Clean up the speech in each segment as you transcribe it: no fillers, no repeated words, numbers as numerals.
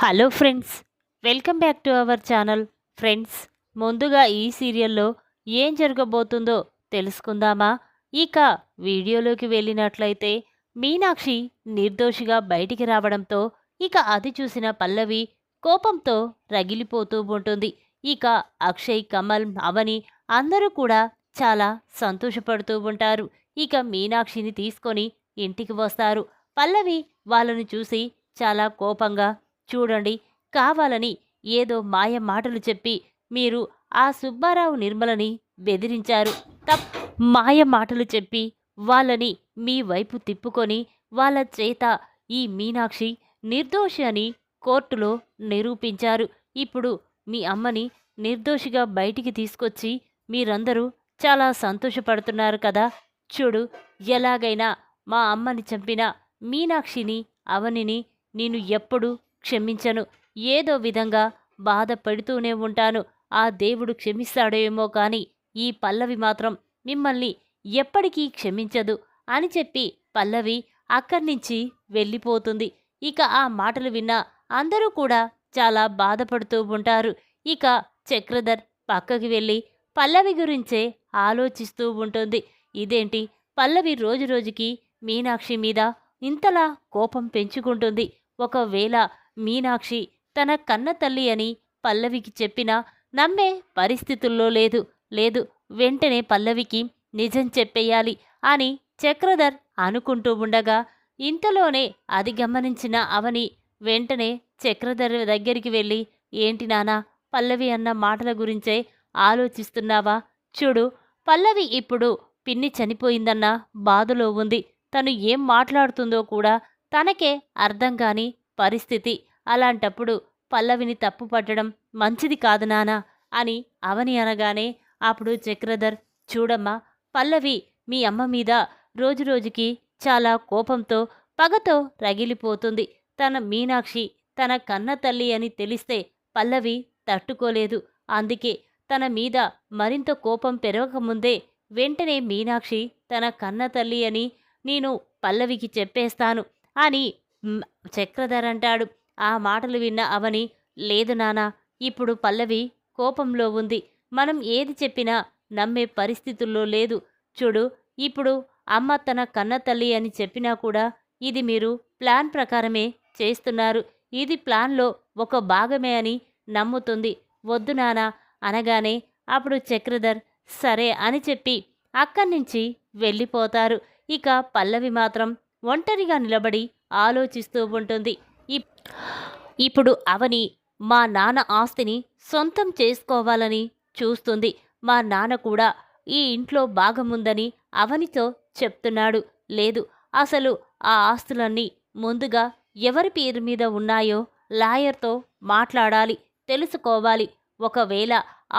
Hello friends, welcome back to our channel. Friends, ముందుగా ఈ సీరియల్లో ఏం జరగబోతుందో తెలుసుకుందామా? ఇక వీడియోలోకి వెళ్ళినట్లయితే మీనాక్షి నిర్దోషిగా బయటికి రావడంతో ఇక అది చూసిన పల్లవి కోపంతో రగిలిపోతూ ఉంటుంది. ఇక అక్షయ్, కమల్, అవని అందరూ కూడా చాలా సంతోషపడుతూ ఉంటారు. ఇక మీనాక్షిని తీసుకొని ఇంటికి వస్తారు. పల్లవి వాళ్ళని చూసి చాలా కోపంగా, చూడండి, కావాలని ఏదో మాయ మాటలు చెప్పి మీరు ఆ సుబ్బారావు, నిర్మలని బెదిరించారు. తప్ మాయ మాటలు చెప్పి వాళ్ళని మీ వైపు తిప్పుకొని వాళ్ళ చేత ఈ మీనాక్షి నిర్దోషి అని కోర్టులో నిరూపించారు. ఇప్పుడు మీ అమ్మని నిర్దోషిగా బయటికి తీసుకొచ్చి మీరందరూ చాలా సంతోషపడుతున్నారు కదా. చూడు, ఎలాగైనా మా అమ్మని చంపిన మీనాక్షిని, అవనిని నేను ఎప్పుడు క్షమించను. ఏదో విధంగా బాధపడుతూనే ఉంటాను. ఆ దేవుడు క్షమిస్తాడేమో కానీ ఈ పల్లవి మాత్రం మిమ్మల్ని ఎప్పటికీ క్షమించదు అని చెప్పి పల్లవి అక్కడి నుంచి వెళ్ళిపోతుంది. ఇక ఆ మాటలు విన్న అందరూ కూడా చాలా బాధపడుతూ ఉంటారు. ఇక చక్రధర్ పక్కకి వెళ్ళి పల్లవి గురించే ఆలోచిస్తూ ఉంటుంది. ఇదేంటి, పల్లవి రోజు రోజుకి మీనాక్షి మీద ఇంతలా కోపం పెంచుకుంటుంది. ఒకవేళ మీనాక్షి తన కన్న తల్లి అని పల్లవికి చెప్పినా నమ్మే పరిస్థితుల్లో లేదు. లేదు, వెంటనే పల్లవికి నిజం చెప్పేయాలి అని చక్రధర్ అనుకుంటూ ఉండగా ఇంతలోనే అది గమనించిన అవని వెంటనే చక్రధర్ దగ్గరికి వెళ్ళి, ఏంటి నానా, పల్లవి అన్న మాటల గురించే ఆలోచిస్తున్నావా? చూడు, పల్లవి ఇప్పుడు పిన్ని చనిపోయిందన్న బాధలో ఉంది. తను ఏం మాట్లాడుతుందో కూడా తనకే అర్థం కాని పరిస్థితి. అలాంటప్పుడు పల్లవిని తప్పు పట్టడం మంచిది కాదు నానా అని అవని అనగానే అప్పుడు చక్రధర్, చూడమ్మా, పల్లవి మీ అమ్మ మీద రోజురోజుకి చాలా కోపంతో, పగతో రగిలిపోతుంది. తన మీనాక్షి తన కన్న తల్లి అని తెలిస్తే పల్లవి తట్టుకోలేదు. అందుకే తన మీద మరింత కోపం పెరగకముందే వెంటనే మీనాక్షి తన కన్న తల్లి అని నేను పల్లవికి చెప్పేస్తాను అని చక్రధర్ అంటాడు. ఆ మాటలు విన్న అవని, లేదు నానా, ఇప్పుడు పల్లవి కోపంలో ఉంది. మనం ఏది చెప్పినా నమ్మే పరిస్థితుల్లో లేదు. చూడు, ఇప్పుడు అమ్మ తన కన్న తల్లి అని చెప్పినా కూడా ఇది మీరు ప్లాన్ ప్రకారమే చేస్తున్నారు. ఇది ప్లాన్లో ఒక భాగమే అని నమ్ముతుంది. వద్దు నానా అనగానే అప్పుడు చక్రధర్ సరే అని చెప్పి అక్కడి నుంచి వెళ్ళిపోతారు. ఇక పల్లవి మాత్రం ఒంటరిగా నిలబడి ఆలోచిస్తూ ఉంటుంది. ఇప్పుడు అవని మా నాన్న ఆస్తిని సొంతం చేసుకోవాలని చూస్తుంది. మా నాన్న కూడా ఈ ఇంట్లో భాగముందని అవనితో చెప్తున్నాడు. లేదు, అసలు ఆ ఆస్తులన్నీ ముందుగా ఎవరి పేరు మీద ఉన్నాయో లాయర్తో మాట్లాడాలి, తెలుసుకోవాలి. ఒకవేళ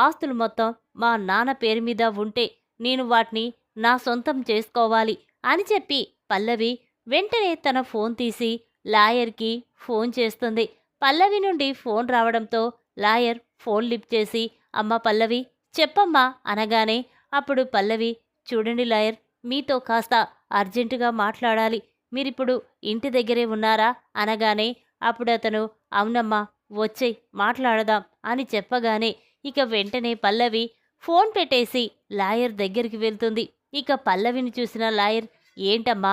ఆస్తులు మొత్తం మా నాన్న పేరు మీద ఉంటే నేను వాటిని నా సొంతం చేసుకోవాలి అని చెప్పి పల్లవి వెంటనే తన ఫోన్ తీసి లాయర్కి ఫోన్ చేస్తుంది. పల్లవి నుండి ఫోన్ రావడంతో లాయర్ ఫోన్ లిఫ్ట్ చేసి, అమ్మ పల్లవి, చెప్పమ్మా అనగానే అప్పుడు పల్లవి, చూడండి లాయర్, మీతో కాస్త అర్జెంటుగా మాట్లాడాలి. మీరిప్పుడు ఇంటి దగ్గరే ఉన్నారా అనగానే అప్పుడు అతను, అవునమ్మా, వచ్చేయ్ మాట్లాడదాం అని చెప్పగానే ఇక వెంటనే పల్లవి ఫోన్ పెట్టేసి లాయర్ దగ్గరికి వెళ్తుంది. ఇక పల్లవిని చూసిన లాయర్, ఏంటమ్మా,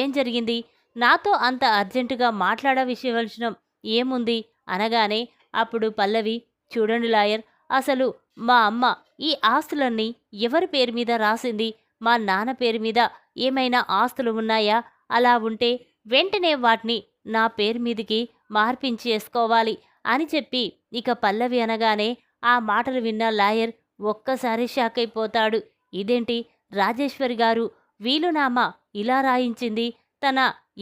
ఏం జరిగింది? నాతో అంత అర్జెంటుగా మాట్లాడవలసిన ఏముంది అనగానే అప్పుడు పల్లవి, చూడండి లాయర్, అసలు మా అమ్మ ఈ ఆస్తులన్నీ ఎవరి పేరు మీద రాసింది? మా నాన్న పేరు మీద ఏమైనా ఆస్తులు ఉన్నాయా? అలా ఉంటే వెంటనే వాటిని నా పేరు మీదికి మార్పించేసుకోవాలి అని చెప్పి ఇక పల్లవి అనగానే ఆ మాటలు విన్న లాయర్ ఒక్కసారి షాక్ అయిపోతాడు. ఇదేంటి, రాజేశ్వరి గారు వీలునామా ఇలా రాయించింది? తన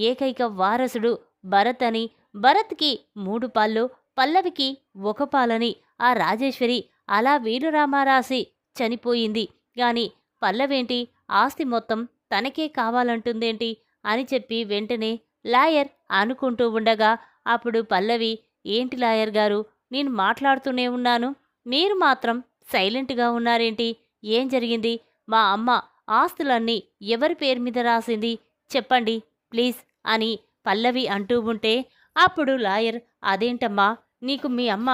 ఏకైక వారసుడు భరత్ అని, భరత్కి 3 పాళ్ళు, పల్లవికి 1 పాలని ఆ రాజేశ్వరి అలా వీలునామా రాసి చనిపోయింది. గాని పల్లవేంటి ఆస్తి మొత్తం తనకే కావాలంటుందేంటి అని చెప్పి వెంటనే లాయర్ అనుకుంటూ ఉండగా అప్పుడు పల్లవి, ఏంటి లాయర్ గారు, నేను మాట్లాడుతూనే ఉన్నాను, మీరు మాత్రం సైలెంట్గా ఉన్నారేంటి? ఏం జరిగింది? మా అమ్మ ఆస్తులన్నీ ఎవరి పేరు మీద రాసింది చెప్పండి ప్లీజ్ అని పల్లవి అంటూ ఉంటే అప్పుడు లాయర్, అదేంటమ్మా, నీకు మీ అమ్మ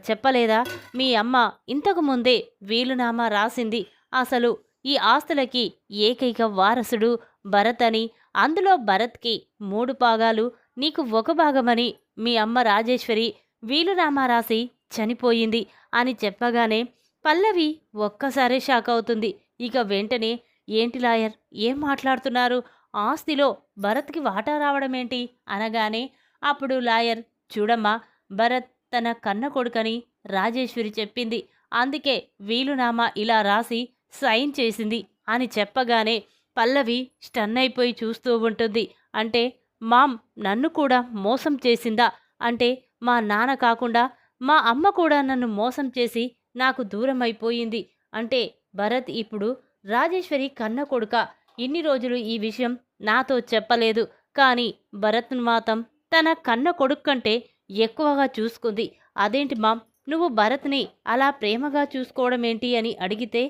చెప్పలేదా? మీ అమ్మ ఇంతకు ముందే వీలునామా రాసింది. అసలు ఈ ఆస్తులకి ఏకైక వారసుడు భరత్ అని, అందులో భరత్కి 3 భాగాలు, నీకు 1 భాగమని మీ అమ్మ రాజేశ్వరి వీలునామా రాసి చనిపోయింది అని చెప్పగానే పల్లవి ఒక్కసారే షాక్ అవుతుంది. ఇక వెంటనే, ఏంటి లాయర్, ఏం మాట్లాడుతున్నారు? ఆస్తిలో భరత్కి వాటా రావడమేంటి అనగానే అప్పుడు లాయర్, చూడమ్మా, భరత్ తన కన్న కొడుకని రాజేశ్వరి చెప్పింది. అందుకే వీలునామా ఇలా రాసి సైన్ చేసింది అని చెప్పగానే పల్లవి స్టన్ అయిపోయి చూస్తూ ఉంటుంది. అంటే మామ్ నన్ను కూడా మోసం చేసిందా? అంటే మా నాన్న కాకుండా మా అమ్మ కూడా నన్ను మోసం చేసి నాకు దూరం అయిపోయింది. అంటే భరత్ ఇప్పుడు రాజేశ్వరి కన్న కొడుక. ఇన్ని రోజులు ఈ విషయం నాతో చెప్పలేదు. కానీ భరత్ను మాత్రం తన కన్న కొడుకు కంటే ఎక్కువగా చూసుకుంది. అదేంటి మామ్, నువ్వు భరత్ని అలా ప్రేమగా చూసుకోవడమేంటి అని అడిగితే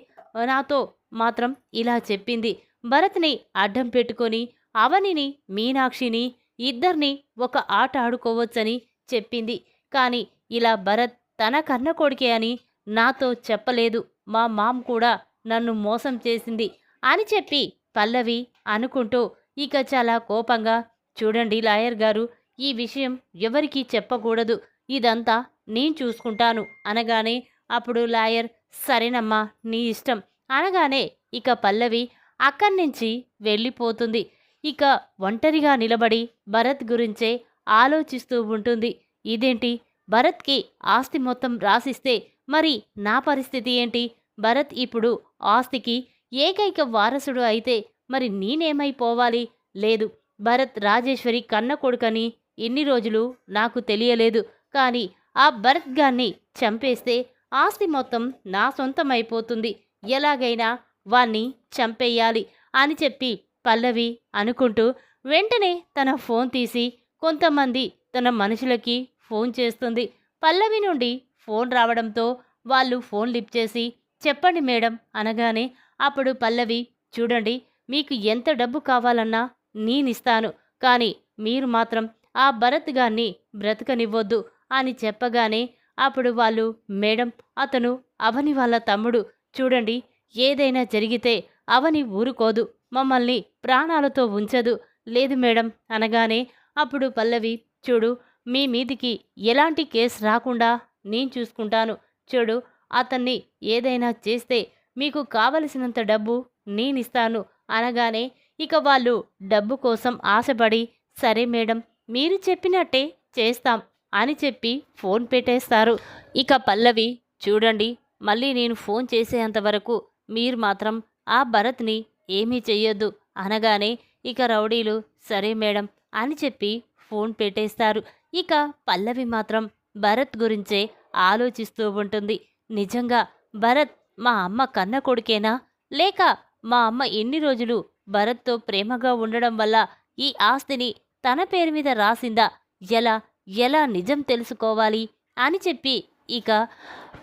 నాతో మాత్రం ఇలా చెప్పింది. భరత్ని అడ్డం పెట్టుకొని అవనిని మీనాక్షిని ఇద్దరిని ఒక ఆట ఆడుకోవచ్చని చెప్పింది. కానీ ఇలా భరత్ తన కన్న కొడుకే అని నాతో చెప్పలేదు. మా మామ్ కూడా నన్ను మోసం చేసింది అని చెప్పి పల్లవి అనుకుంటూ ఇక చాలా కోపంగా, చూడండి లాయర్ గారు, ఈ విషయం ఎవరికీ చెప్పకూడదు. ఇదంతా నేను చూసుకుంటాను అనగానే అప్పుడు లాయర్, సరేనమ్మా, నీ ఇష్టం అనగానే ఇక పల్లవి అక్కడి నుంచి వెళ్ళిపోతుంది. ఇక ఒంటరిగా నిలబడి భరత్ గురించే ఆలోచిస్తూ ఉంటుంది. ఇదేంటి, భరత్కి ఆస్తి మొత్తం రాసిస్తే మరి నా పరిస్థితి ఏంటి? భరత్ ఇప్పుడు ఆస్తికి ఏకైక వారసుడు అయితే మరి నేనేమైపోవాలి? లేదు, భరత్ రాజేశ్వరి కన్న కొడుకని ఇన్ని రోజులు నాకు తెలియలేదు. కానీ ఆ భరత్ గాన్ని చంపేస్తే ఆస్తి మొత్తం నా సొంతమైపోతుంది. ఎలాగైనా వాణ్ణి చంపేయాలి అని చెప్పి పల్లవి అనుకుంటూ వెంటనే తన ఫోన్ తీసి కొంతమంది తన మనుషులకి ఫోన్ చేస్తుంది. పల్లవి నుండి ఫోన్ రావడంతో వాళ్ళు ఫోన్ లిఫ్ట్ చేసి, చెప్పండి మేడం అనగానే అప్పుడు పల్లవి, చూడండి, మీకు ఎంత డబ్బు కావాలన్నా నేనిస్తాను. కానీ మీరు మాత్రం ఆ భరత్ గాన్ని బ్రతకనివ్వొద్దు అని చెప్పగానే అప్పుడు వాళ్ళు, మేడం, అతను అవని వాళ్ళ తమ్ముడు. చూడండి, ఏదైనా జరిగితే అవని ఊరుకోదు, మమ్మల్ని ప్రాణాలతో ఉంచదు. లేదు మేడం అనగానే అప్పుడు పల్లవి, చూడు, మీ మీదికి ఎలాంటి కేసు రాకుండా నేను చూసుకుంటాను. చూడు, అతన్ని ఏదైనా చేస్తే మీకు కావలసినంత డబ్బు నేనిస్తాను అనగానే ఇక వాళ్ళు డబ్బు కోసం ఆశపడి, సరే మేడం, మీరు చెప్పినట్టే చేస్తాం అని చెప్పి ఫోన్ పెట్టేస్తారు. ఇక పల్లవి, చూడండి, మళ్ళీ నేను ఫోన్ చేసేంత వరకు మీరు మాత్రం ఆ భరత్ని ఏమీ చెయ్యొద్దు అనగానే ఇక రౌడీలు, సరే మేడం అని చెప్పి ఫోన్ పెట్టేస్తారు. ఇక పల్లవి మాత్రం భరత్ గురించే ఆలోచిస్తూ ఉంటుంది. నిజంగా భరత్ మా అమ్మ కన్న కొడుకేనా? లేక మా అమ్మ ఎన్ని రోజులు భరత్తో ప్రేమగా ఉండడం వల్ల ఈ ఆస్తిని తన పేరు మీద రాసిందా? ఎలా ఎలా నిజం తెలుసుకోవాలి అని చెప్పి ఇక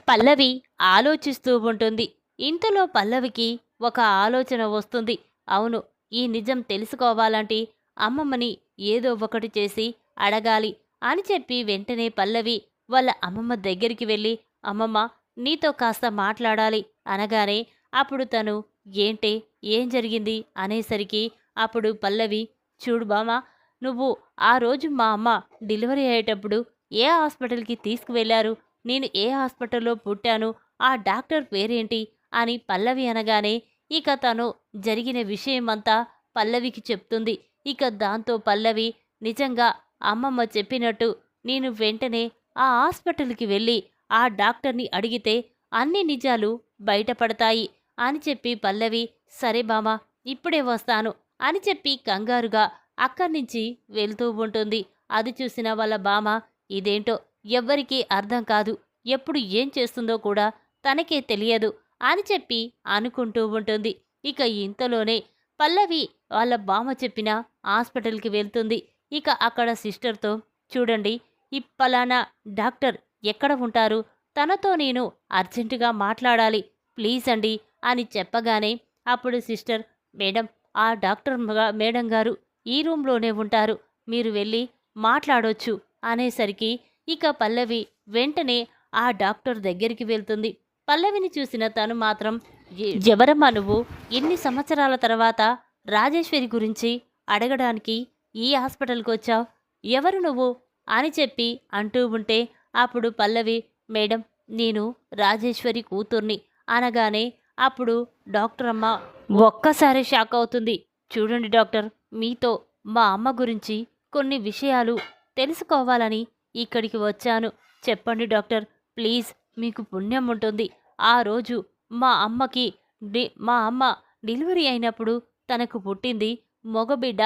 పల్లవి ఆలోచిస్తూ ఉంటుంది. ఇంతలో పల్లవికి ఒక ఆలోచన వస్తుంది. అవును, ఈ నిజం తెలుసుకోవాలంటే అమ్మమ్మని ఏదో ఒకటి చేసి అడగాలి అని చెప్పి వెంటనే పల్లవి వాళ్ళ అమ్మమ్మ దగ్గరికి వెళ్ళి, అమ్మమ్మ, నీతో కాస్త మాట్లాడాలి అనగానే అప్పుడు తను, ఏంటే, ఏం జరిగింది అనేసరికి అప్పుడు పల్లవి, చూడు బామా, నువ్వు ఆ రోజు మా అమ్మ డెలివరీ అయ్యేటప్పుడు ఏ హాస్పిటల్కి తీసుకువెళ్లారు? నేను ఏ హాస్పిటల్లో పుట్టాను? ఆ డాక్టర్ పేరేంటి అని పల్లవి అనగానే ఇక తను జరిగిన విషయమంతా పల్లవికి చెప్తుంది. ఇక దాంతో పల్లవి, నిజంగా అమ్మమ్మ చెప్పినట్టు నేను వెంటనే ఆ హాస్పిటల్కి వెళ్ళి ఆ డాక్టర్ని అడిగితే అన్ని నిజాలు బయటపడతాయి అని చెప్పి పల్లవి, సరే బామా, ఇప్పుడే వస్తాను అని చెప్పి కంగారుగా అక్కడి నుంచి వెళ్తూ ఉంటుంది. అది చూసిన వాళ్ళ బామ, ఇదేంటో ఎవ్వరికీ అర్థం కాదు, ఎప్పుడు ఏం చేస్తుందో కూడా తనకే తెలియదు అని చెప్పి అనుకుంటూ ఉంటుంది. ఇక ఇంతలోనే పల్లవి వాళ్ళ బామ చెప్పిన హాస్పిటల్కి వెళ్తుంది. ఇక అక్కడ సిస్టర్తో, చూడండి, ఈ పలానా డాక్టర్ ఎక్కడ ఉంటారు? తనతో నేను అర్జెంటుగా మాట్లాడాలి, ప్లీజ్ అండి అని చెప్పగానే అప్పుడు సిస్టర్, మేడం, ఆ డాక్టర్ మేడం గారు ఈ రూమ్లోనే ఉంటారు, మీరు వెళ్ళి మాట్లాడొచ్చు అనేసరికి ఇక పల్లవి వెంటనే ఆ డాక్టర్ దగ్గరికి వెళ్తుంది. పల్లవిని చూసిన తను మాత్రం ఎవరమ్మా నువ్వు? ఎన్ని సంవత్సరాల తర్వాత రాజేశ్వరి గురించి అడగడానికి ఈ హాస్పిటల్కి వచ్చావు? ఎవరు నువ్వు అని చెప్పి అంటూ ఉంటే అప్పుడు పల్లవి, మేడం నేను రాజేశ్వరి కూతుర్ని అనగానే అప్పుడు డాక్టర్ అమ్మ ఒక్కసారి షాక్ అవుతుంది. చూడండి డాక్టర్, మీతో మా అమ్మ గురించి కొన్ని విషయాలు తెలుసుకోవాలని ఇక్కడికి వచ్చాను. చెప్పండి డాక్టర్, ప్లీజ్, మీకు పుణ్యం ఉంటుంది. ఆ రోజు మా అమ్మకి మా అమ్మ డెలివరీ అయినప్పుడు తనకు పుట్టింది మగబిడ్డ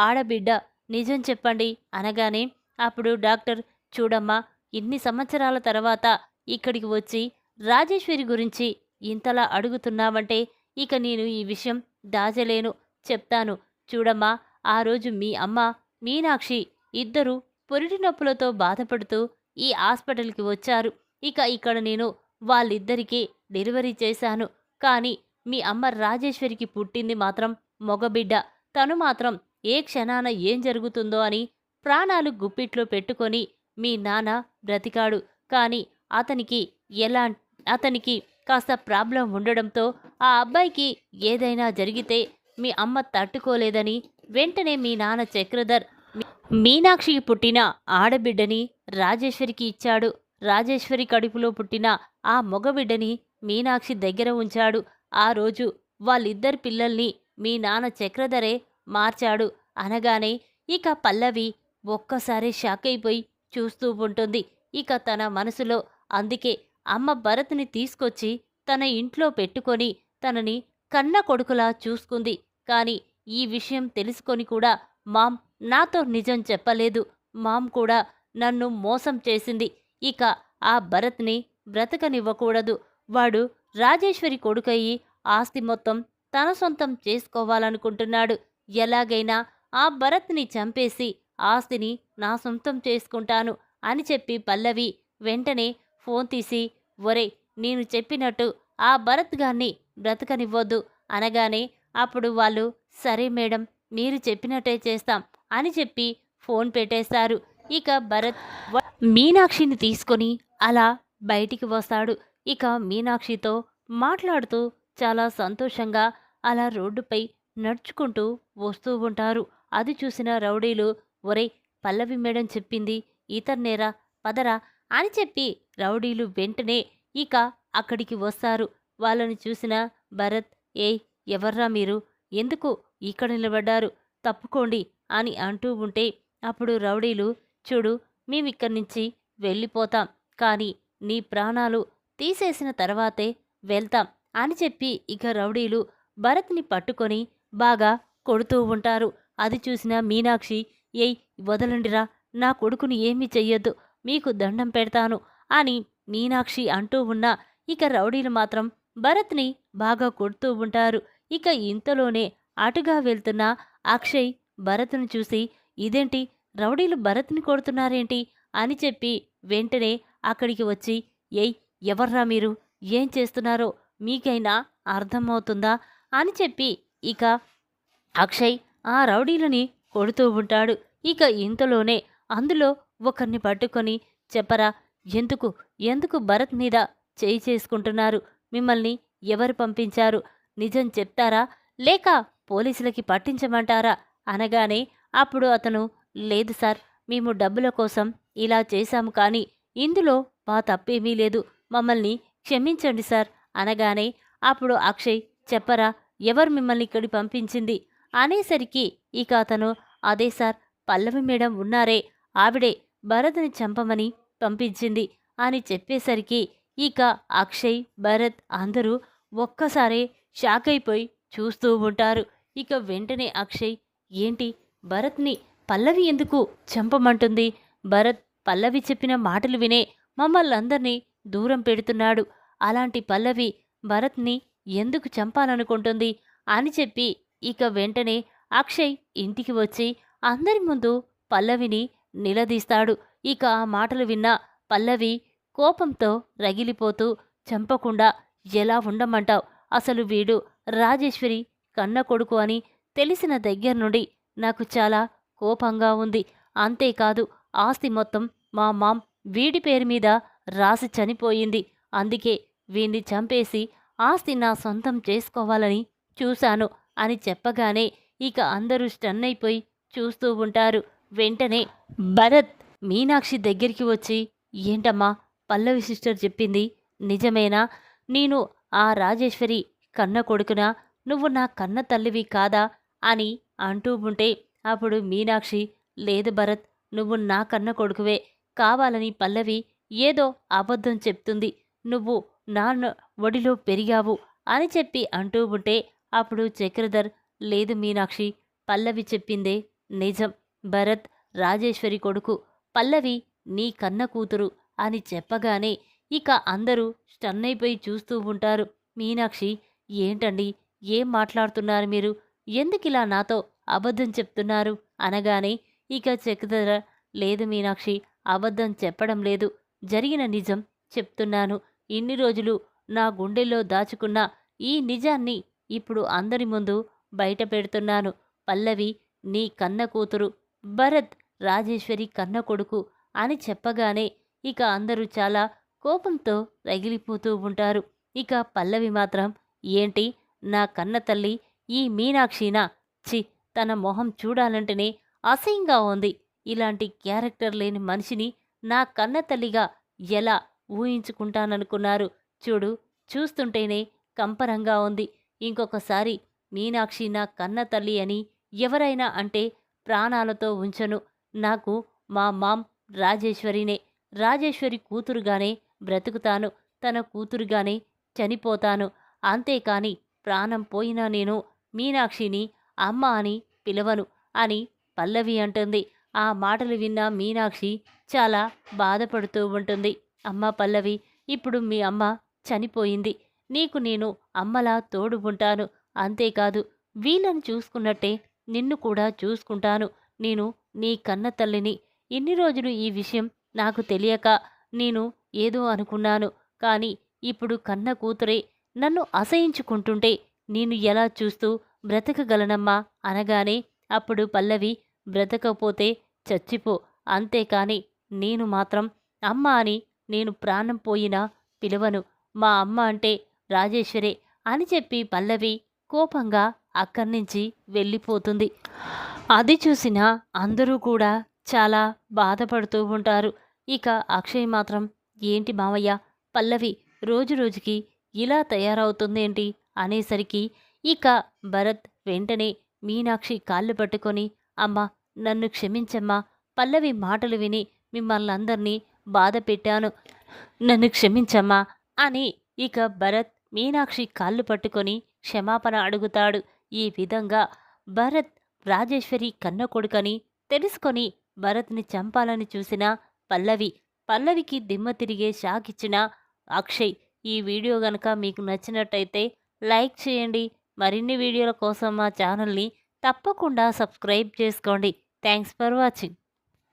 ఆడబిడ్డ, నిజం చెప్పండి అనగానే అప్పుడు డాక్టర్, చూడమ్మా, ఇన్ని సంవత్సరాల తర్వాత ఇక్కడికి వచ్చి రాజేశ్వరి గురించి ఇంతలా అడుగుతున్నావంటే ఇక నేను ఈ విషయం దాచలేను, చెప్తాను. చూడమ్మా, ఆ రోజు మీ అమ్మ మీనాక్షి ఇద్దరు పురిటి నొప్పులతో బాధపడుతూ ఈ హాస్పిటల్కి వచ్చారు. ఇక ఇక్కడ నేను వాళ్ళిద్దరికీ డెలివరీ చేశాను. కానీ మీ అమ్మ రాజేశ్వరికి పుట్టింది మాత్రం మగబిడ్డ. తను మాత్రం ఏ క్షణాన ఏం జరుగుతుందో అని ప్రాణాలు గుప్పిట్లో పెట్టుకొని మీ నాన్న బ్రతికాడు. కానీ అతనికి కాస్త ప్రాబ్లం ఉండడంతో ఆ అబ్బాయికి ఏదైనా జరిగితే మీ అమ్మ తట్టుకోలేదని వెంటనే మీ నాన్న చక్రధర్ మీనాక్షికి పుట్టిన ఆడబిడ్డని రాజేశ్వరికి ఇచ్చాడు. రాజేశ్వరి కడుపులో పుట్టిన ఆ మగబిడ్డని మీనాక్షి దగ్గర ఉంచాడు. ఆ రోజు వాళ్ళిద్దరి పిల్లల్ని మీ నాన్న చక్రధరే మార్చాడు అనగానే ఇక పల్లవి ఒక్కసారి షాక్ అయిపోయి చూస్తూ ఉంటుంది. ఇక తన మనసులో అందుకే అమ్మ భరత్ని తీసుకొచ్చి తన ఇంట్లో పెట్టుకొని తనని కన్న కొడుకులా చూసుకుంది. కానీ ఈ విషయం తెలుసుకొని కూడా మామ్ నాతో నిజం చెప్పలేదు. మామ్ కూడా నన్ను మోసం చేసింది. ఇక ఆ భరత్ని బ్రతకనివ్వకూడదు. వాడు రాజేశ్వరి కొడుకయ్యి ఆస్తి మొత్తం తన సొంతం చేసుకోవాలనుకుంటున్నాడు. ఎలాగైనా ఆ భరత్ని చంపేసి ఆస్తిని నా సొంతం చేసుకుంటాను అని చెప్పి పల్లవి వెంటనే ఫోన్ తీసి, ఒరే, నేను చెప్పినట్టు ఆ భరత్ గాన్ని బ్రతకనివ్వద్దు అనగానే అప్పుడు వాళ్ళు, సరే మేడం, మీరు చెప్పినట్టే చేస్తాం అని చెప్పి ఫోన్ పెట్టేశారు. ఇక భరత్ మీనాక్షిని తీసుకొని అలా బయటికి వస్తాడు. ఇక మీనాక్షితో మాట్లాడుతూ చాలా సంతోషంగా అలా రోడ్డుపై నడుచుకుంటూ వస్తూ ఉంటారు. అది చూసిన రౌడీలు, ఒరే, పల్లవి మేడం చెప్పింది ఇతన్నేరా, పదరా అని చెప్పి రౌడీలు వెంటనే ఇక అక్కడికి వస్తారు. వాళ్ళని చూసిన భరత్, ఏయ్, ఎవర్రా మీరు? ఎందుకు ఇక్కడ నిలబడ్డారు? తప్పుకోండి అని అంటూ ఉంటే అప్పుడు రౌడీలు, చూడు, మేమిక్కడి నుంచి వెళ్ళిపోతాం, కానీ నీ ప్రాణాలు తీసేసిన తర్వాతే వెళ్తాం అని చెప్పి ఇక రౌడీలు భరత్ని పట్టుకొని బాగా కొడుతూ ఉంటారు. అది చూసిన మీనాక్షి, ఏయ్, వదలండిరా, నా కొడుకుని ఏమీ చెయ్యొద్దు, మీకు దండం పెడతాను అని మీనాక్షి అంటూ ఉన్నా ఇక రౌడీలు మాత్రం భరత్ని బాగా కొడుతూ ఉంటారు. ఇక ఇంతలోనే అటుగా వెళ్తున్న అక్షయ్ భరత్ను చూసి, ఇదేంటి, రౌడీలు భరత్ని కొడుతున్నారేంటి అని చెప్పి వెంటనే అక్కడికి వచ్చి, ఏయ్, ఎవర్రా మీరు? ఏం చేస్తున్నారో మీకైనా అర్థమవుతుందా అని చెప్పి ఇక అక్షయ్ ఆ రౌడీలని కొడుతూ ఉంటాడు. ఇక ఇంతలోనే అందులో ఒకరిని పట్టుకొని, చెప్పరా, ఎందుకు భరత్ మీద చేయి చేసుకుంటున్నారు? మిమ్మల్ని ఎవరు పంపించారు? నిజం చెప్తారా లేక పోలీసులకి పట్టించమంటారా అనగానే అప్పుడు అతను, లేదు సార్, మేము డబ్బుల కోసం ఇలా చేశాము, కానీ ఇందులో మా తప్పేమీ లేదు, మమ్మల్ని క్షమించండి సార్ అనగానే అప్పుడు అక్షయ్, చెప్పరా, ఎవరు మిమ్మల్ని ఇక్కడి పంపించింది అనేసరికి ఇక అతను, అదే సార్, పల్లవి మేడం ఉన్నారే, ఆవిడే భరత్ని చంపమని పంపించింది అని చెప్పేసరికి ఇక అక్షయ్ భరత్ అందరూ ఒక్కసారే షాక్ అయిపోయి చూస్తూ ఉంటారు. ఇక వెంటనే అక్షయ్, ఏంటి, భరత్ని పల్లవి ఎందుకు చంపమంటుంది? భరత్ పల్లవి చెప్పిన మాటలు వినే మమ్మల్నందరినీ దూరం పెడుతున్నాడు. అలాంటి పల్లవి భరత్ని ఎందుకు చంపాలనుకుంటుంది అని చెప్పి ఇక వెంటనే అక్షయ్ ఇంటికి వచ్చి అందరి ముందు పల్లవిని నిలదీస్తాడు. ఇక ఆ మాటలు విన్న పల్లవి కోపంతో రగిలిపోతూ, చంపకుండా ఎలా ఉండమంటావు? అసలు వీడు రాజేశ్వరి కన్న కొడుకు అని తెలిసిన దగ్గర నుండి నాకు చాలా కోపంగా ఉంది. అంతేకాదు, ఆస్తి మొత్తం మా మామ్ వీడి పేరు మీద రాసి చనిపోయింది. అందుకే వీణ్ణి చంపేసి ఆస్తి నా సొంతం చేసుకోవాలని చూశాను అని చెప్పగానే ఇక అందరూ స్టన్ అయిపోయి చూస్తూ ఉంటారు. వెంటనే భరత్ మీనాక్షి దగ్గరికి వచ్చి, ఏంటమ్మా పల్లవి సిస్టర్ చెప్పింది నిజమేనా? నేను ఆ రాజేశ్వరి కన్న కొడుకునా? నువ్వు నా కన్న తల్లివి కాదా అని అంటూ ఉంటే అప్పుడు మీనాక్షి, లేదు భరత్, నువ్వు నా కన్న కొడుకువే. కావాలని పల్లవి ఏదో అబద్ధం చెప్తుంది. నువ్వు నాన్న ఒడిలో పెరిగావు అని చెప్పి అంటూ ఉంటే అప్పుడు చక్రధర్, లేదు మీనాక్షి, పల్లవి చెప్పిందే నిజం. భరత్ రాజేశ్వరి కొడుకు, పల్లవి నీ కన్న కూతురు అని చెప్పగానే ఇక అందరూ స్టన్ అయిపోయి చూస్తూ ఉంటారు. మీనాక్షి, ఏంటండి, ఏం మాట్లాడుతున్నారు మీరు? ఎందుకిలా నాతో అబద్ధం చెప్తున్నారు అనగానే ఇక చక్రధర, లేదు మీనాక్షి, అబద్ధం చెప్పడం లేదు, జరిగిన నిజం చెప్తున్నాను. ఇన్ని రోజులు నా గుండెల్లో దాచుకున్న ఈ నిజాన్ని ఇప్పుడు అందరి ముందు బయట పెడుతున్నాను. పల్లవి నీ కన్న కూతురు, భరత్ రాజేశ్వరి కన్న కొడుకు అని చెప్పగానే ఇక అందరూ చాలా కోపంతో రగిలిపోతూ ఉంటారు. ఇక పల్లవి మాత్రం, ఏంటి నా కన్న తల్లి ఈ మీనాక్షినా? చి, తన మొహం చూడాలంటేనే అసహ్యంగా ఉంది. ఇలాంటి క్యారెక్టర్ లేని మనిషిని నా కన్న తల్లిగా ఎలా ఊహించుకుంటాననుకున్నారు? చూడు, చూస్తుంటేనే కంపరంగా ఉంది. ఇంకొకసారి మీనాక్షి నా కన్న తల్లి అని ఎవరైనా అంటే ప్రాణాలతో ఉంచను. నాకు మా మామ్ రాజేశ్వరినే. రాజేశ్వరి కూతురుగానే బ్రతుకుతాను, తన కూతురుగానే చనిపోతాను. అంతేకాని ప్రాణం పోయినా నేను మీనాక్షిని అమ్మ అని పిలవను అని పల్లవి అంటుంది. ఆ మాటలు విన్న మీనాక్షి చాలా బాధపడుతూ ఉంటుంది. అమ్మ పల్లవి, ఇప్పుడు మీ అమ్మ చనిపోయింది. నీకు నేను అమ్మలా తోడు ఉంటాను. అంతేకాదు, వీళ్ళని చూసుకున్నట్టే నిన్ను కూడా చూసుకుంటాను. నేను నీ కన్న తల్లిని. ఇన్ని రోజులు ఈ విషయం నాకు తెలియక నేను ఏదో అనుకున్నాను. కానీ ఇప్పుడు కన్న కూతురే నన్ను అసహించుకుంటుంటే నేను ఎలా చూస్తూ బ్రతకగలనమ్మా అనగానే అప్పుడు పల్లవి, బ్రతకపోతే చచ్చిపో, అంతేకాని నేను మాత్రం అమ్మ అని నేను ప్రాణం పోయినా పిలవను. మా అమ్మ అంటే రాజేశ్వరే అని చెప్పి పల్లవి కోపంగా అక్కడి నుంచి వెళ్ళిపోతుంది. అది చూసిన అందరూ కూడా చాలా బాధపడుతూ ఉంటారు. ఇక అక్షయ్ మాత్రం, ఏంటి మావయ్య, పల్లవి రోజు రోజుకి ఇలా తయారవుతుందేంటి అనేసరికి ఇక భరత్ వెంటనే మీనాక్షి కాళ్ళు పట్టుకొని, అమ్మా నన్ను క్షమించమ్మా, పల్లవి మాటలు విని మిమ్మల్ని అందరినీ బాధ పెట్టాను, నన్ను క్షమించమ్మా అని ఇక భరత్ మీనాక్షి కాళ్ళు పట్టుకొని క్షమాపణ అడుగుతాడు. ఈ విధంగా భరత్ రాజేశ్వరి కన్న కొడుకని తెలుసుకొని భరత్ని చంపాలని చూసిన పల్లవికి దిమ్మ తిరిగే షాక్ ఇచ్చిన అక్షయ్. ఈ వీడియో గనక మీకు నచ్చినట్టయితే లైక్ చేయండి. మరిన్ని వీడియోల కోసం మా ఛానల్ని తప్పకుండా సబ్స్క్రైబ్ చేసుకోండి. Thanks for watching.